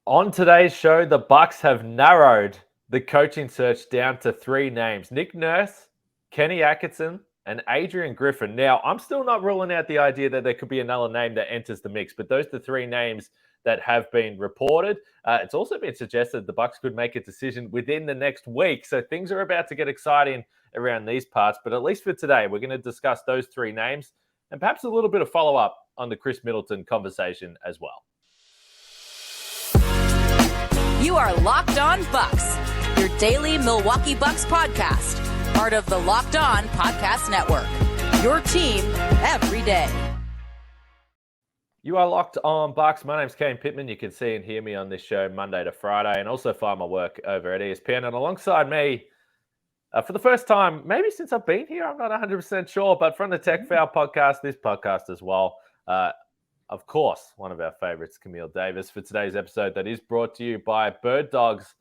On today's show, the Bucks have narrowed the coaching search down to three names: Nick Nurse, Kenny Atkinson, and Adrian Griffin. Now, I'm still not ruling out the idea that there could be another name that enters the mix, but those are the three names that have been reported. It's also been suggested the Bucks could make a decision within the next week, so things are about to get exciting around these parts. But at least for today, we're going to discuss those three names and perhaps a little bit of follow-up on the Khris Middleton conversation as well. You are Locked On Bucks, your daily Milwaukee Bucks podcast, part of the Locked On Podcast Network, your team every day. You are Locked On Bucks. My name's Kane Pittman. You can see and hear me on this show Monday to Friday, and also find my work over at ESPN. And alongside me, for the first time, maybe since I've been here, I'm not 100% sure, but from the Tech Foul podcast, this podcast as well, of course, one of our favorites, Camille Davis, for today's episode that is brought to you by Bird Dogs.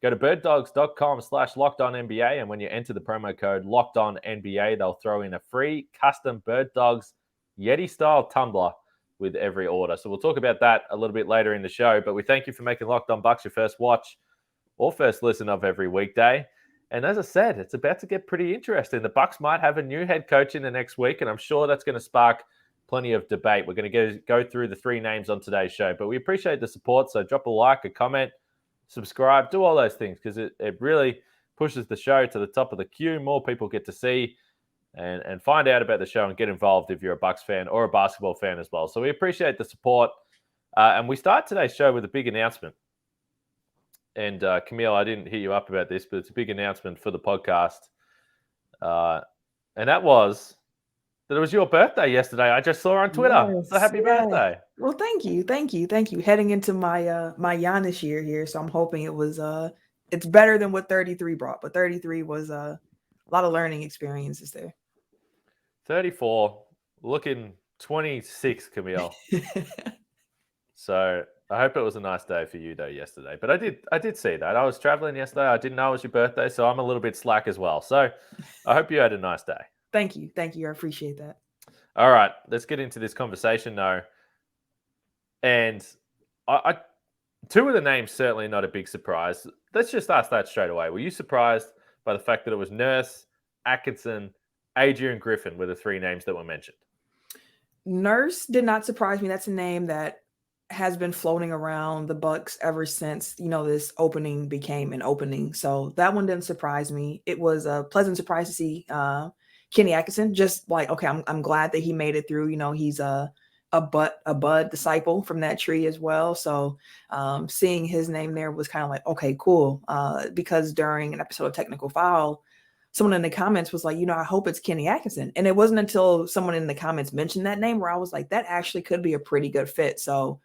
Go to birddogs.com/LockedOnNBA, and when you enter the promo code LockedOnNBA, they'll throw in a free custom Bird Dogs Yeti-style tumbler with every order. So we'll talk about that a little bit later in the show, but we thank you for making Locked On Bucks your first watch or first listen of every weekday. And as I said, it's about to get pretty interesting. The Bucks might have a new head coach in the next week, and I'm sure that's going to spark plenty of debate. We're going to go through the three names on today's show, but we appreciate the support. So drop a like, a comment, subscribe, do all those things, because it really pushes the show to the top of the queue. More people get to see and find out about the show and get involved if you're a Bucks fan or a basketball fan as well. So we appreciate the support. And we start today's show with a big announcement. And Camille, I didn't hit you up about this, but it's a big announcement for the podcast. And that was that it was your birthday yesterday. I just saw on Twitter. Yes, So happy birthday. Well, thank you. Heading into my my Giannis year here, so I'm hoping it's better than what 33 brought. But 33 was a lot of learning experiences there. 34, looking 26, Camille. So I hope it was a nice day for you though yesterday. But I did see that. I was traveling yesterday. I didn't know it was your birthday, so I'm a little bit slack as well. So I hope you had a nice day. Thank you. I appreciate that. All right, let's get into this conversation now. And I two of the names certainly not a big surprise. Let's just ask that straight away. Were you surprised by the fact that it was Nurse, Atkinson, Adrian Griffin were the three names that were mentioned? Nurse did not surprise me. That's a name that has been floating around the Bucks ever since, this opening became an opening. So that one didn't surprise me. It was a pleasant surprise to see Kenny Atkinson. Just like, okay, I'm glad that he made it through. He's a bud disciple from that tree as well. So seeing his name there was kind of like, okay, cool. Because during an episode of Technical Foul, someone in the comments was like, I hope it's Kenny Atkinson. And it wasn't until someone in the comments mentioned that name where I was like, that actually could be a pretty good fit. So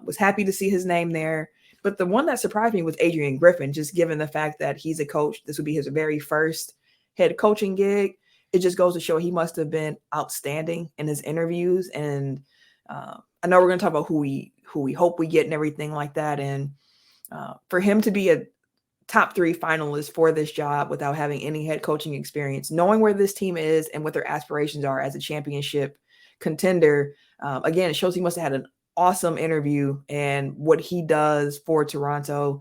was happy to see his name there. But the one that surprised me was Adrian Griffin, just given the fact that he's a coach. This would be his very first head coaching gig. It just goes to show he must have been outstanding in his interviews. And I know we're going to talk about who we hope we get and everything like that. And for him to be a top three finalist for this job without having any head coaching experience, knowing where this team is and what their aspirations are as a championship contender, again, it shows he must have had an awesome interview, and what he does for Toronto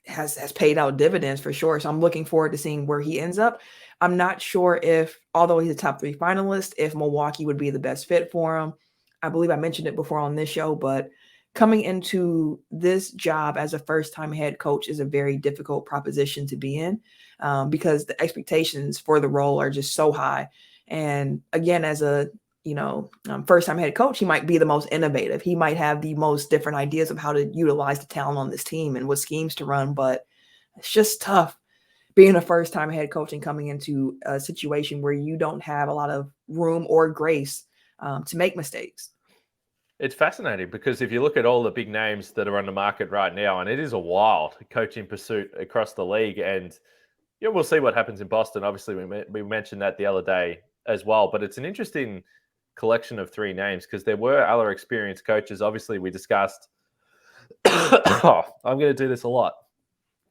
has paid out dividends for sure. So I'm looking forward to seeing where he ends up. I'm not sure if, although he's a top three finalist, if Milwaukee would be the best fit for him. I believe I mentioned it before on this show, but coming into this job as a first-time head coach is a very difficult proposition to be in because the expectations for the role are just so high. And again, as a first-time head coach, he might be the most innovative. He might have the most different ideas of how to utilize the talent on this team and what schemes to run, but it's just tough being a first-time head coach and coming into a situation where you don't have a lot of room or grace to make mistakes. It's fascinating because if you look at all the big names that are on the market right now, and it is a wild coaching pursuit across the league, and we'll see what happens in Boston. Obviously, we mentioned that the other day as well, but it's an interesting collection of three names because there were other experienced coaches. Obviously, we discussed I'm going to do this a lot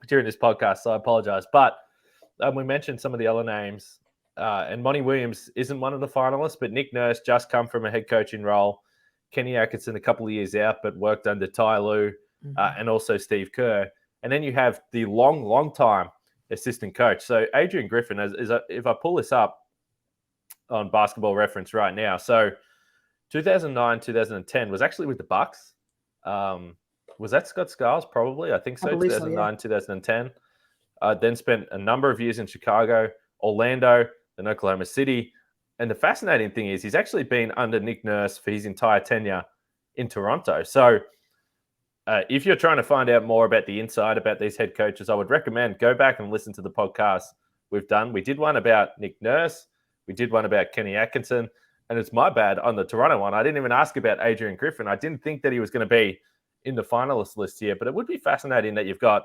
during this podcast, so I apologize. But we mentioned some of the other names, and Monty Williams isn't one of the finalists, but Nick Nurse just come from a head coaching role Kenny Atkinson a couple of years out, but worked under Ty Lue and also Steve Kerr. And then you have the long time assistant coach. So Adrian Griffin, if I pull this up on Basketball Reference right now, so 2009, 2010 was actually with the Bucks. Was that Scott Skiles? Probably. I think so. 2009, 2010. Then spent a number of years in Chicago, Orlando, then Oklahoma City. And the fascinating thing is he's actually been under Nick Nurse for his entire tenure in Toronto. So if you're trying to find out more about the inside about these head coaches, I would recommend go back and listen to the podcast we've done. We did one about Nick Nurse. We did one about Kenny Atkinson. And it's my bad on the Toronto one. I didn't even ask about Adrian Griffin. I didn't think that he was going to be in the finalist list here, but it would be fascinating that you've got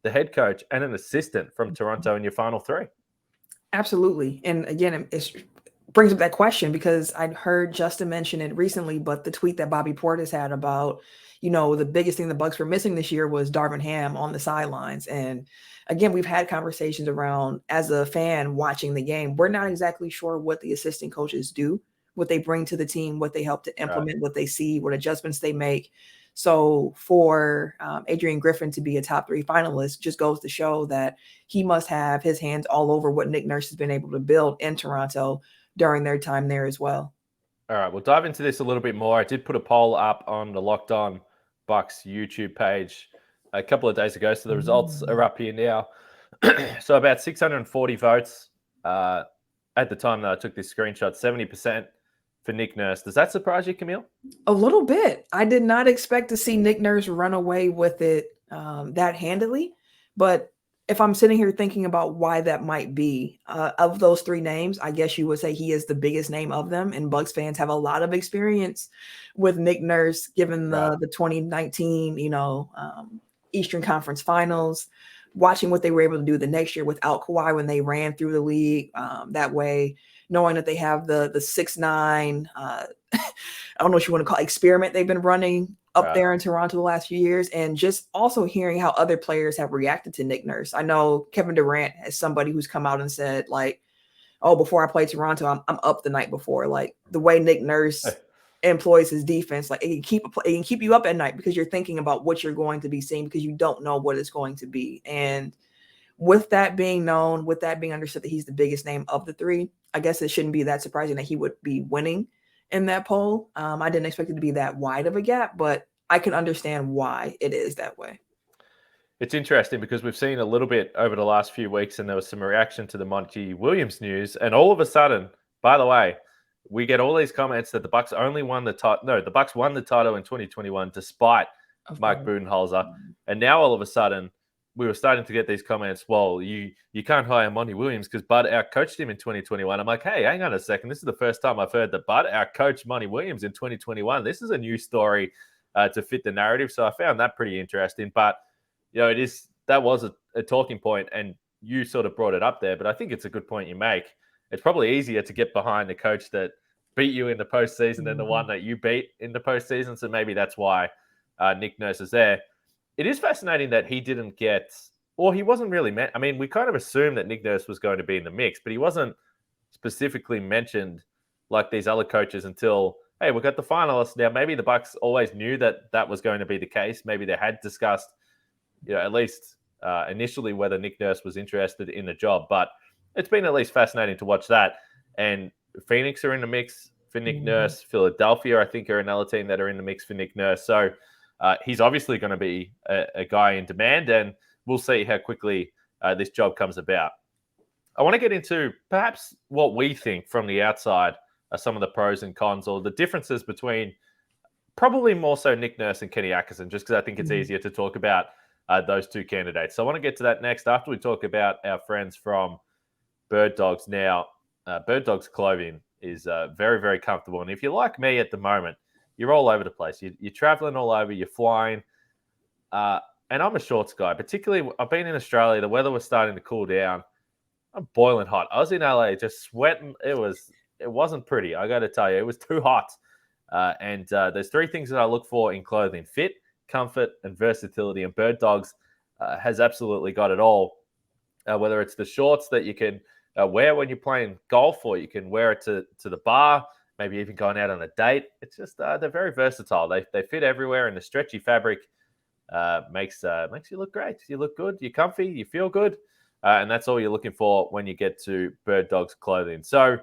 the head coach and an assistant from Toronto in your final three. Absolutely. And again, it brings up that question because I'd heard Justin mention it recently, but the tweet that Bobby Portis had about, the biggest thing the Bucks were missing this year was Darvin Ham on the sidelines. And again, we've had conversations around, as a fan watching the game, we're not exactly sure what the assistant coaches do, what they bring to the team, what they help to implement, what they see, what adjustments they make. So for Adrian Griffin to be a top 3 finalist just goes to show that he must have his hands all over what Nick Nurse has been able to build in Toronto during their time there as well. All right, we'll dive into this a little bit more. I did put a poll up on the Locked On Bucks YouTube page a couple of days ago, so the results are up here now. So about 640 votes at the time that I took this screenshot, 70% for Nick Nurse. Does that surprise you, Camille? A little bit. I did not expect to see Nick Nurse run away with it that handily. But if I'm sitting here thinking about why that might be, of those 3 names, I guess you would say he is the biggest name of them. And Bucks fans have a lot of experience with Nick Nurse, given the 2019, Eastern Conference Finals, watching what they were able to do the next year without Kawhi when they ran through the league that way, knowing that they have the 6'9", I don't know what you want to call it, experiment they've been running up there in Toronto the last few years, and just also hearing how other players have reacted to Nick Nurse. I know Kevin Durant is somebody who's come out and said, like, oh, before I played Toronto, I'm up the night before. Like, the way Nick Nurse employs his defense, like, it can keep you up at night because you're thinking about what you're going to be seeing because you don't know what it's going to be. And with that being known, with that being understood that he's the biggest name of the 3, I guess it shouldn't be that surprising that he would be winning in that poll. I didn't expect it to be that wide of a gap, but I can understand why it is that way. It's interesting because we've seen a little bit over the last few weeks, and there was some reaction to the Monty Williams news. And all of a sudden, by the way, we get all these comments that the Bucks only won the title. No, the Bucks won the title in 2021 despite Mike Budenholzer. And now all of a sudden, we were starting to get these comments, well, you can't hire Monty Williams because Bud outcoached him in 2021. I'm like, hey, hang on a second. This is the first time I've heard that Bud outcoached Monty Williams in 2021. This is a new story to fit the narrative. So I found that pretty interesting. But, that was a talking point, and you sort of brought it up there. But I think it's a good point you make. It's probably easier to get behind the coach that beat you in the postseason than the one that you beat in the postseason. So maybe that's why Nick Nurse is there. It is fascinating that he didn't get, or he wasn't really meant. I mean, we kind of assumed that Nick Nurse was going to be in the mix, but he wasn't specifically mentioned like these other coaches until, hey, we've got the finalists. Now, maybe the Bucks always knew that that was going to be the case. Maybe they had discussed, at least initially whether Nick Nurse was interested in the job, but it's been at least fascinating to watch that. And Phoenix are in the mix for Nick Nurse. Philadelphia, I think, are another team that are in the mix for Nick Nurse. So, he's obviously going to be a guy in demand, and we'll see how quickly this job comes about. I want to get into perhaps what we think from the outside are some of the pros and cons, or the differences between probably more so Nick Nurse and Kenny Atkinson, just because I think it's easier to talk about those 2 candidates. So I want to get to that next after we talk about our friends from Bird Dogs. Now, Bird Dogs clothing is very, very comfortable. And if you're like me at the moment, you're all over the place. You're traveling all over. You're flying. And I'm a shorts guy. Particularly, I've been in Australia. The weather was starting to cool down. I'm boiling hot. I was in LA just sweating. It wasn't pretty. I got to tell you, it was too hot. And there's 3 things that I look for in clothing: fit, comfort, and versatility. And Bird Dogs has absolutely got it all. Whether it's the shorts that you can wear when you're playing golf, or you can wear it to the bar maybe even going out on a date. It's just they're very versatile. They fit everywhere, and the stretchy fabric makes you look great. You look good. You're comfy. You feel good, and that's all you're looking for when you get to Bird Dogs clothing. So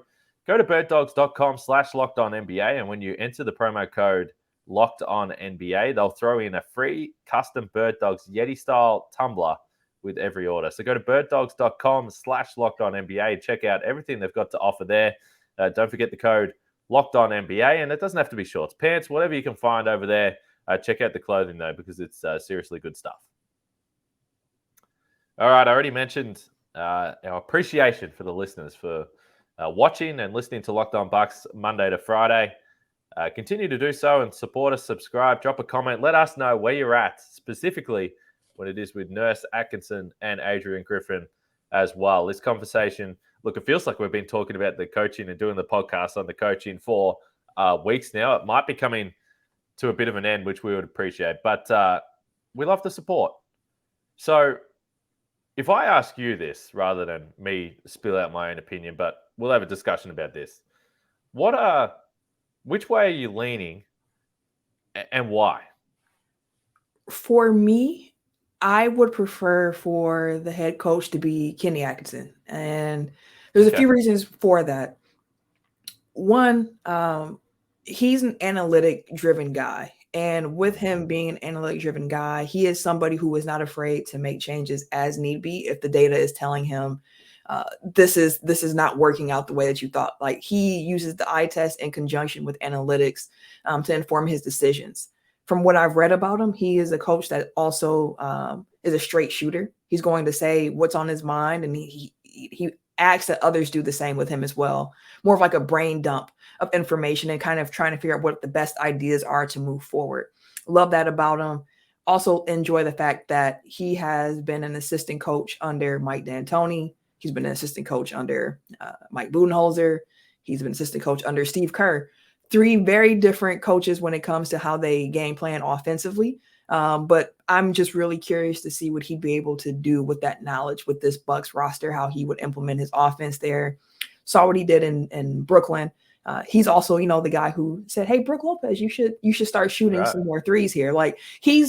go to birddogs.com/lockedonnba, and when you enter the promo code LockedOnNBA, they'll throw in a free custom Bird Dogs Yeti style tumbler with every order. So go to birddogs.com/lockedonnba and check out everything they've got to offer there. Don't forget the code LockedOnNBA, and it doesn't have to be shorts, pants, whatever you can find over there. Check out the clothing, though, because it's seriously good stuff. All right, I already mentioned our appreciation for the listeners for watching and listening to Locked On Bucks Monday to Friday. Continue to do so and support us, subscribe, drop a comment. Let us know where you're at, specifically when it is with Nurse, Atkinson, and Adrian Griffin as well. This conversation, look, it feels like we've been talking about the coaching and doing the podcast on the coaching for weeks now. It might be coming to a bit of an end, which we would appreciate. But we love the support. So if I ask you this, rather than me spill out my own opinion, but we'll have a discussion about this. Which way are you leaning and why? For me, I would prefer for the head coach to be Kenny Atkinson. And there's a few reasons for that. One, he's an analytic-driven guy. And with him being an analytic-driven guy, he is somebody who is not afraid to make changes as need be if the data is telling him this is not working out the way that you thought. Like, he uses the eye test in conjunction with analytics to inform his decisions. From what I've read about him, he is a coach that also is a straight shooter. He's going to say what's on his mind, and he asks that others do the same with him as well. More of like a brain dump of information and kind of trying to figure out what the best ideas are to move forward. Love that about him. Also enjoy the fact that he has been an assistant coach under Mike D'Antoni. He's been an assistant coach under Mike Budenholzer. He's been assistant coach under Steve Kerr. 3 very different coaches when it comes to how they game plan offensively. But I'm just really curious to see what he'd be able to do with that knowledge with this Bucks roster, how he would implement his offense there. Saw what he did in Brooklyn. He's also, the guy who said, "Hey, Brook Lopez, you should start shooting some more threes here." Like, he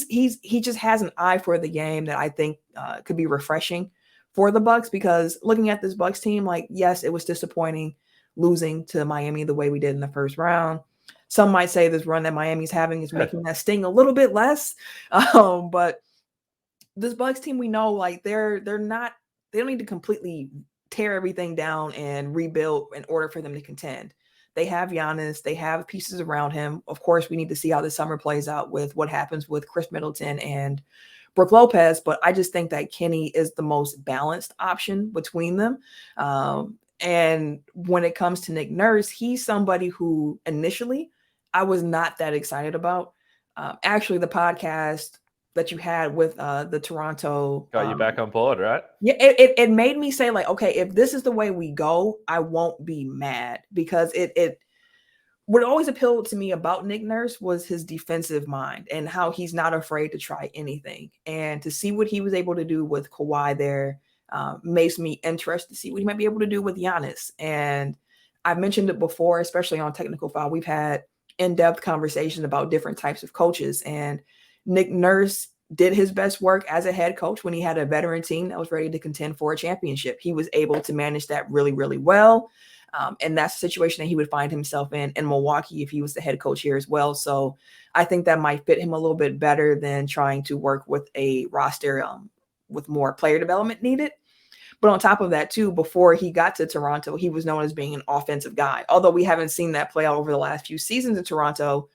just has an eye for the game that I think could be refreshing for the Bucks, because looking at this Bucks team, like, yes, it was disappointing losing to Miami the way we did in the first round. Some might say this run that Miami's having is making that sting a little bit less. But this Bucks team, we know, like, they don't need to completely tear everything down and rebuild in order for them to contend. They have Giannis. They have pieces around him. Of course, we need to see how the summer plays out with what happens with Khris Middleton and Brook Lopez. But I just think that Kenny is the most balanced option between them. And when it comes to Nick Nurse, he's somebody who initially I was not that excited about. Actually, the podcast that you had with the Toronto got you back on board, right? Yeah, it made me say, like, okay, if this is the way we go, I won't be mad, because it what always appealed to me about Nick Nurse was his defensive mind and how he's not afraid to try anything. And to see what he was able to do with Kawhi there makes me interested to see what he might be able to do with Giannis. And I've mentioned it before, especially on Technical File. We've had in-depth conversations about different types of coaches, and Nick Nurse did his best work as a head coach when he had a veteran team that was ready to contend for a championship. He was able to manage that really, really well. And that's the situation that he would find himself in Milwaukee if he was the head coach here as well. So I think that might fit him a little bit better than trying to work with a roster with more player development needed. But on top of that, too, before he got to Toronto, he was known as being an offensive guy. Although we haven't seen that play out over the last few seasons in Toronto,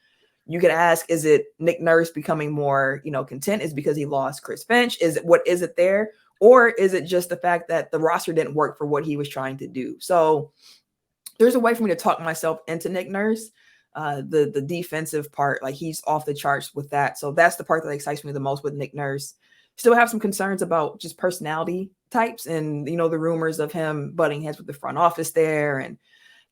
you could ask, is it Nick Nurse becoming more, content? Is it because he lost Chris Finch? What is it there? Or is it just the fact that the roster didn't work for what he was trying to do? So there's a way for me to talk myself into Nick Nurse. The defensive part, like, he's off the charts with that. So that's the part that excites me the most with Nick Nurse. Still have some concerns about just personality types and, the rumors of him butting heads with the front office there and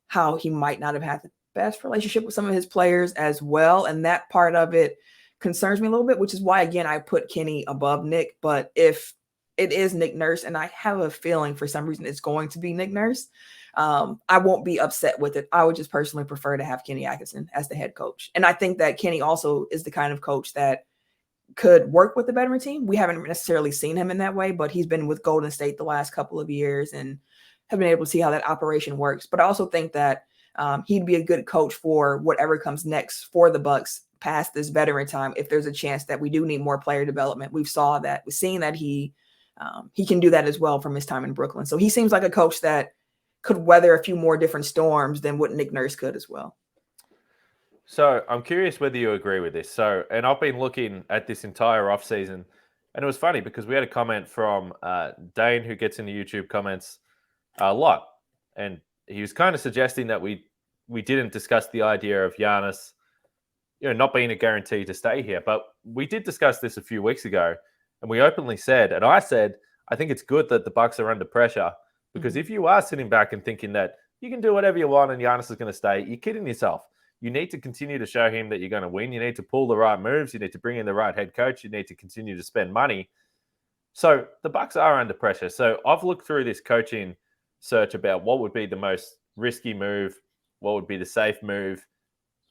how he might not have had the best relationship with some of his players as well. And that part of it concerns me a little bit, which is why, again, I put Kenny above Nick. But if it is Nick Nurse, and I have a feeling for some reason it's going to be Nick Nurse. I won't be upset with it. I would just personally prefer to have Kenny Atkinson as the head coach. And I think that Kenny also is the kind of coach that could work with the veteran team. We haven't necessarily seen him in that way, but he's been with Golden State the last couple of years and have been able to see how that operation works. But I also think that he'd be a good coach for whatever comes next for the Bucks past this veteran time. If there's a chance that we do need more player development, we've seen that he can do that as well from his time in Brooklyn. So he seems like a coach that could weather a few more different storms than what Nick Nurse could as well. So I'm curious whether you agree with this. So, and I've been looking at this entire offseason, and it was funny because we had a comment from Dane, who gets in the YouTube comments a lot. And he was kind of suggesting that we didn't discuss the idea of Giannis, not being a guarantee to stay here. But we did discuss this a few weeks ago, and we openly said, and I said, I think it's good that the Bucks are under pressure, because if you are sitting back and thinking that you can do whatever you want and Giannis is going to stay, you're kidding yourself. You need to continue to show him that you're going to win. You need to pull the right moves. You need to bring in the right head coach. You need to continue to spend money. So the Bucks are under pressure. So I've looked through this coaching search about what would be the most risky move, what would be the safe move,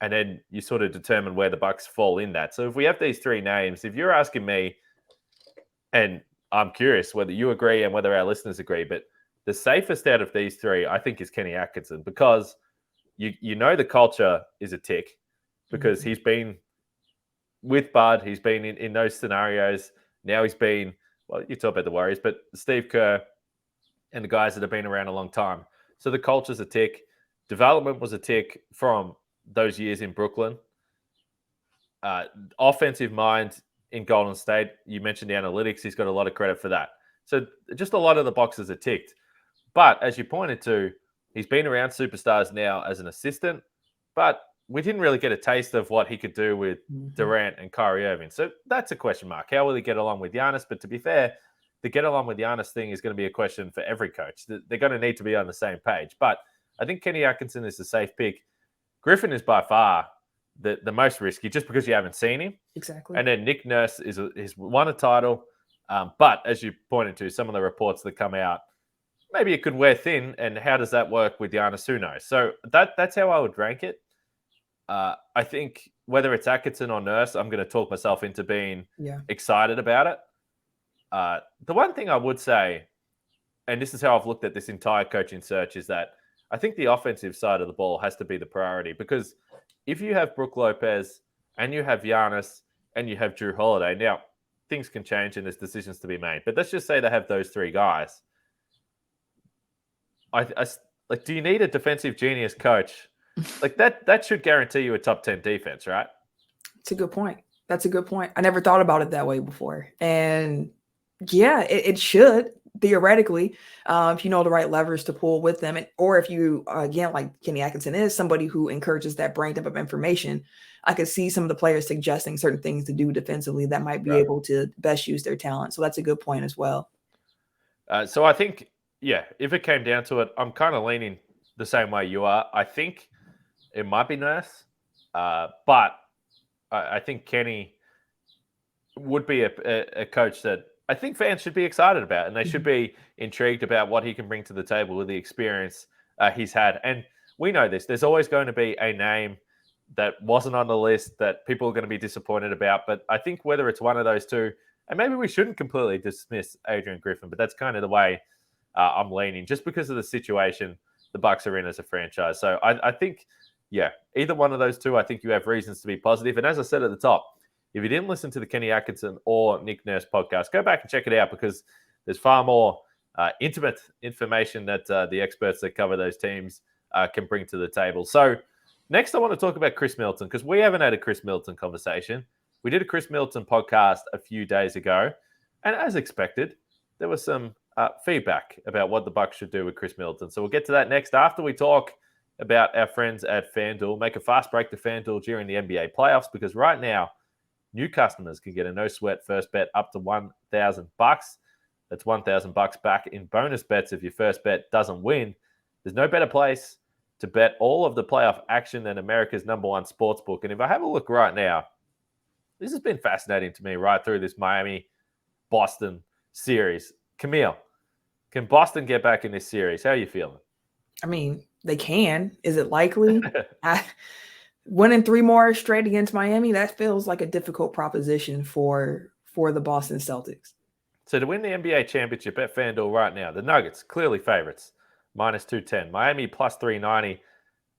and then you sort of determine where the Bucks fall in that. So if we have these three names, if you're asking me, and I'm curious whether you agree and whether our listeners agree, but the safest out of these three, I think, is Kenny Atkinson, because you know the culture is a tick, because he's been with Bud, he's been in those scenarios. Now he's been, well, you talk about the Warriors, but Steve Kerr and the guys that have been around a long time. So the culture's a tick. Development was a tick from those years in Brooklyn. Offensive mind in Golden State, you mentioned the analytics. He's got a lot of credit for that. So just a lot of the boxes are ticked. But as you pointed to, he's been around superstars now as an assistant, but we didn't really get a taste of what he could do with Durant and Kyrie Irving. So that's a question mark. How will he get along with Giannis? But to be fair, the get along with Giannis thing is going to be a question for every coach. They're going to need to be on the same page. But I think Kenny Atkinson is the safe pick. Griffin is by far the most risky, just because you haven't seen him. Exactly. And then Nick Nurse is won a title. But as you pointed to, some of the reports that come out, maybe it could wear thin. And how does that work with Giannis? Who knows? So that's how I would rank it. I think whether it's Atkinson or Nurse, I'm going to talk myself into being excited about it. The one thing I would say, and this is how I've looked at this entire coaching search, is that I think the offensive side of the ball has to be the priority, because if you have Brook Lopez and you have Giannis and you have Drew Holiday, now things can change and there's decisions to be made, but let's just say they have those three guys. Like, do you need a defensive genius coach? Like that should guarantee you a top 10 defense, right? It's a good point. That's a good point. I never thought about it that way before. And yeah, it should theoretically, if you know the right levers to pull with them. Or if you, again, like Kenny Atkinson is somebody who encourages that brain dump of information, I could see some of the players suggesting certain things to do defensively that might be able to best use their talent. So that's a good point as well. So I think, if it came down to it, I'm kind of leaning the same way you are. I think it might be Nurse, but I think Kenny would be a coach that I think fans should be excited about, and they should be intrigued about what he can bring to the table with the experience he's had. And we know this. There's always going to be a name that wasn't on the list that people are going to be disappointed about. But I think whether it's one of those two, and maybe we shouldn't completely dismiss Adrian Griffin, but that's kind of the way I'm leaning, just because of the situation the Bucks are in as a franchise. So I think, either one of those two, I think you have reasons to be positive. And as I said at the top, if you didn't listen to the Kenny Atkinson or Nick Nurse podcast, go back and check it out, because there's far more intimate information that the experts that cover those teams can bring to the table. So next, I want to talk about Khris Middleton, because we haven't had a Khris Middleton conversation. We did a Khris Middleton podcast a few days ago, and as expected, there was some feedback about what the Bucks should do with Khris Middleton. So we'll get to that next after we talk about our friends at FanDuel. Make a fast break to FanDuel during the NBA playoffs, because right now, new customers can get a no-sweat first bet up to $1,000. That's $1,000 back in bonus bets if your first bet doesn't win. There's no better place to bet all of the playoff action than America's #1 sportsbook. And if I have a look right now, this has been fascinating to me right through this Miami, Boston series. Camille, can Boston get back in this series? How are you feeling? I mean, they can. Is it likely? Winning 3 more straight against Miami, that feels like a difficult proposition for the Boston Celtics. So to win the NBA championship at FanDuel right now, the Nuggets, clearly favorites, minus 210. Miami, plus 390.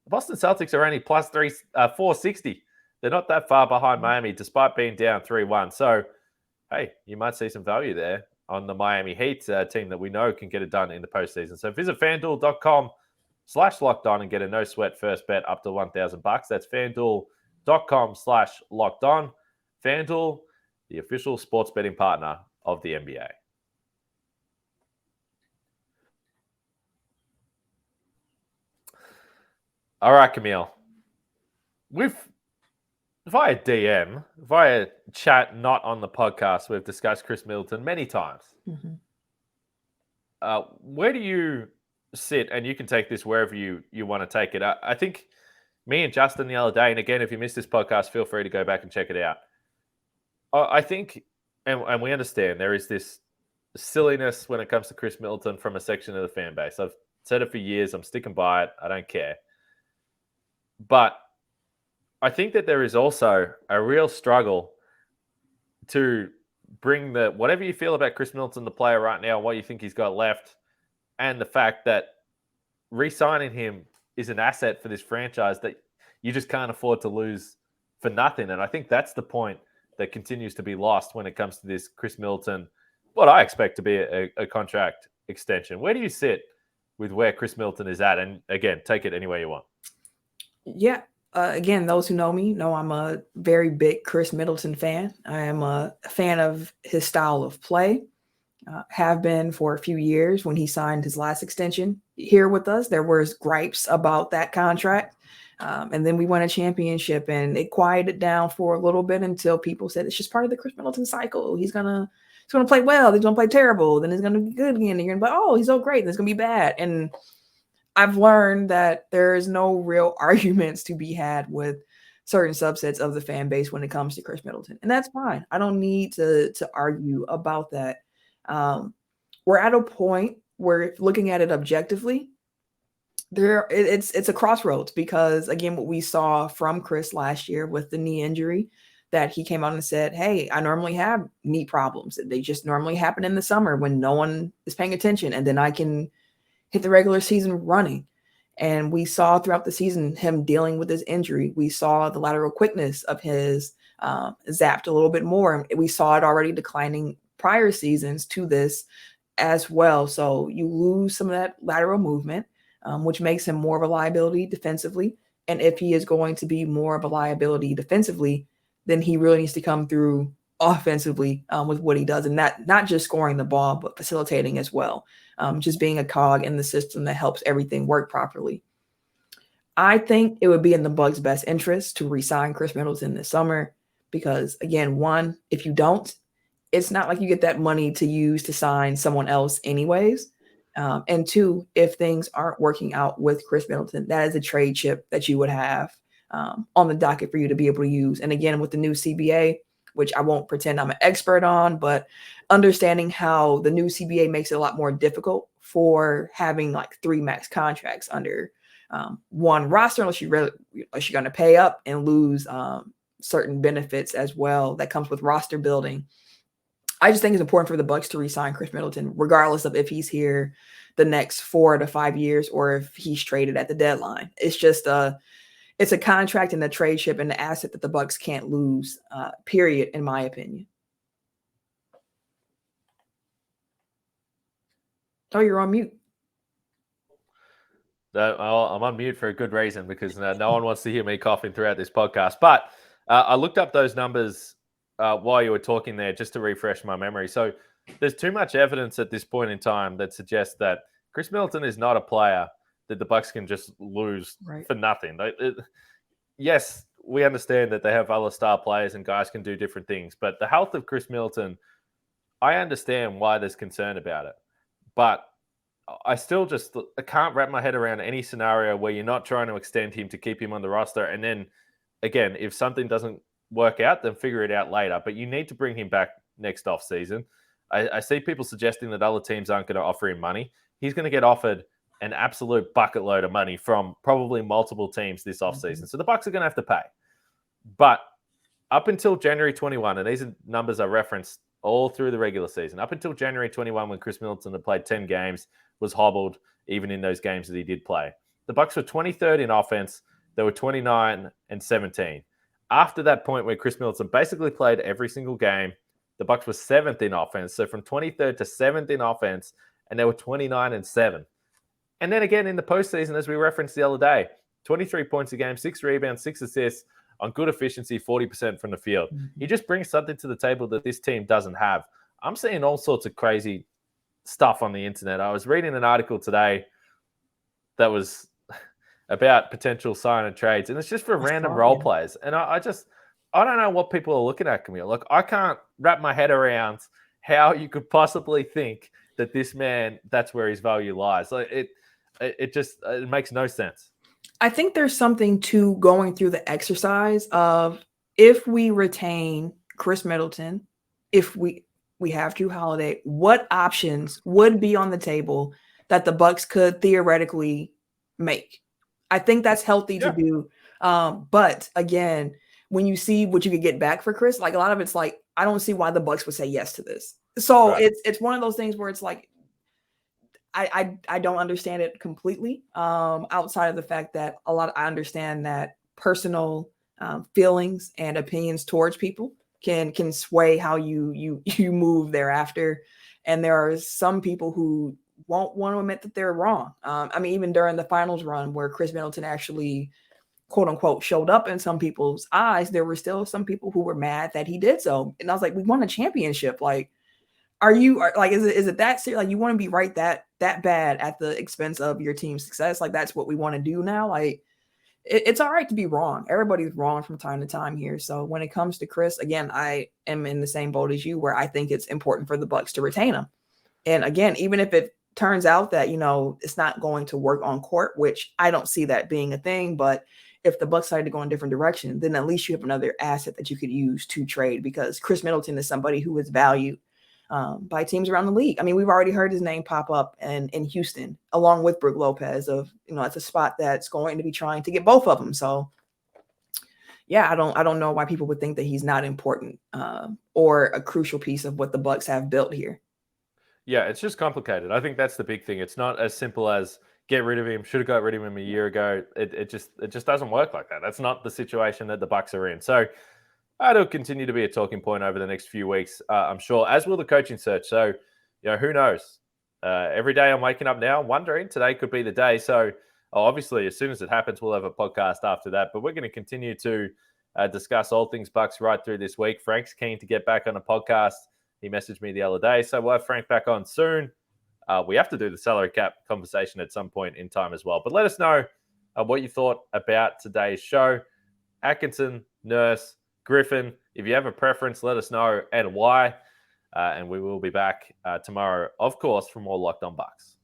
The Boston Celtics are only plus 460. They're not that far behind Miami, despite being down 3-1. So, hey, you might see some value there on the Miami Heat, team that we know can get it done in the postseason. So visit FanDuel.com/lockedon and get a no-sweat first bet up to $1,000. That's FanDuel.com/lockedon. FanDuel, the official sports betting partner of the NBA. All right, Camille. Via DM, via chat, not on the podcast, we've discussed Khris Middleton many times. Mm-hmm. Where do you sit? And you can take this wherever you want to take it. I think me and Justin the other day, and again, if you missed this podcast, feel free to go back and check it out. I think, and we understand, there is this silliness when it comes to Khris Middleton from a section of the fan base. I've said it for years. I'm sticking by it. I don't care. But I think that there is also a real struggle to bring whatever you feel about Khris Middleton, the player right now, what you think he's got left, and the fact that re-signing him is an asset for this franchise that you just can't afford to lose for nothing. And I think that's the point that continues to be lost when it comes to this Khris Middleton, what I expect to be a contract extension. Where do you sit with where Khris Middleton is at? And again, take it any way you want. Yeah. Again, those who know me know I'm a very big Khris Middleton fan. I am a fan of his style of play. Have been for a few years. When he signed his last extension here with us, there was gripes about that contract. And then we won a championship and it quieted down for a little bit until people said it's just part of the Khris Middleton cycle. He's gonna play well, he's gonna play terrible, then he's gonna be good again. And you're gonna be like, oh, he's so great, and it's gonna be bad. And I've learned that there is no real arguments to be had with certain subsets of the fan base when it comes to Khris Middleton. And that's fine. I don't need to argue about that. We're at a point where, looking at it objectively, it's a crossroads, because again, what we saw from Khris last year with the knee injury, that he came out and said, hey, I normally have knee problems. They just normally happen in the summer when no one is paying attention. And then I can hit the regular season running. And we saw throughout the season him dealing with his injury. We saw the lateral quickness of his zapped a little bit more. We saw it already declining prior seasons to this as well. So you lose some of that lateral movement, which makes him more of a liability defensively. And if he is going to be more of a liability defensively, then he really needs to come through offensively with what he does, and not just scoring the ball, but facilitating as well. Just being a cog in the system that helps everything work properly. I think it would be in the Bucks' best interest to re-sign Khris Middleton this summer, because again, one, if you don't, it's not like you get that money to use to sign someone else anyways. And two, if things aren't working out with Khris Middleton, that is a trade chip that you would have on the docket for you to be able to use. And again, with the new CBA, which I won't pretend I'm an expert on, but understanding how the new CBA makes it a lot more difficult for having like 3 max contracts under one roster, unless you're going to pay up and lose certain benefits as well that comes with roster building. I just think it's important for the Bucks to re-sign Khris Middleton, regardless of if he's here the next 4 to 5 years or if he's traded at the deadline. It's just it's a contract and a trade chip and an asset that the Bucks can't lose, period, in my opinion. Oh, you're on mute. I'm on mute for a good reason, because no one wants to hear me coughing throughout this podcast. But I looked up those numbers while you were talking there, just to refresh my memory. So there's too much evidence at this point in time that suggests that Khris Middleton is not a player that the Bucks can just lose for nothing. Yes, we understand that they have other star players and guys can do different things, but the health of Khris Middleton, I understand why there's concern about it. But I still I can't wrap my head around any scenario where you're not trying to extend him to keep him on the roster. And then, again, if something doesn't work out, then figure it out later. But you need to bring him back next offseason. I see people suggesting that other teams aren't going to offer him money. He's going to get offered an absolute bucket load of money from probably multiple teams this offseason. So the Bucks are going to have to pay. But up until January 21, and these numbers are referenced all through the regular season, up until January 21, when Khris Middleton had played 10 games, was hobbled even in those games that he did play. The Bucks were 23rd in offense. They were 29-17. After that point where Khris Middleton basically played every single game, the Bucks were 7th in offense. So from 23rd to 7th in offense, and they were 29-7. And then again in the postseason, as we referenced the other day, 23 points a game, 6 rebounds, 6 assists on good efficiency, 40% from the field. He just brings something to the table that this team doesn't have. I'm seeing all sorts of crazy stuff on the internet. I was reading an article today that was about potential sign and trades, and it's just for random role players. And I don't know what people are looking at, Camille. Like, I can't wrap my head around how you could possibly think that this man, that's where his value lies. Like, it makes no sense. I think there's something to going through the exercise of, if we retain Khris Middleton, if we have Jrue Holiday, what options would be on the table that the Bucks could theoretically make? I think that's healthy to do. But again, when you see what you could get back for Khris, like, a lot of it's like, I don't see why the Bucks would say yes to this. So it's one of those things where it's like, I don't understand it completely. Outside of the fact that I understand that personal feelings and opinions towards people can sway how you move thereafter. And there are some people who won't want to admit that they're wrong. I mean, even during the finals run where Khris Middleton actually, quote unquote, showed up in some people's eyes, there were still some people who were mad that he did so. And I was like, we won a championship. Like, is it that serious? Like, you want to be right that bad at the expense of your team's success? Like, that's what we want to do now? Like, it's all right to be wrong. Everybody's wrong from time to time here. So when it comes to Khris, again, I am in the same boat as you, where I think it's important for the Bucks to retain him. And again, even if it turns out that, it's not going to work on court, which I don't see that being a thing, but if the Bucks decide to go in a different direction, then at least you have another asset that you could use to trade, because Khris Middleton is somebody who is valued by teams around the league. I mean, we've already heard his name pop up in Houston, along with Brook Lopez, of, it's a spot that's going to be trying to get both of them. So yeah, I don't know why people would think that he's not important or a crucial piece of what the Bucks have built here. Yeah, it's just complicated. I think that's the big thing. It's not as simple as get rid of him. Should have got rid of him a year ago. It just doesn't work like that. That's not the situation that the Bucks are in. So it'll continue to be a talking point over the next few weeks, I'm sure, as will the coaching search. So, who knows? Every day I'm waking up now wondering, today could be the day. So obviously, as soon as it happens, we'll have a podcast after that. But we're going to continue to discuss all things Bucks right through this week. Frank's keen to get back on a podcast. He messaged me the other day. So we'll have Frank back on soon. We have to do the salary cap conversation at some point in time as well. But let us know what you thought about today's show. Atkinson, Nurse, Griffin, if you have a preference, let us know and why. And we will be back tomorrow, of course, for more Locked On Bucks.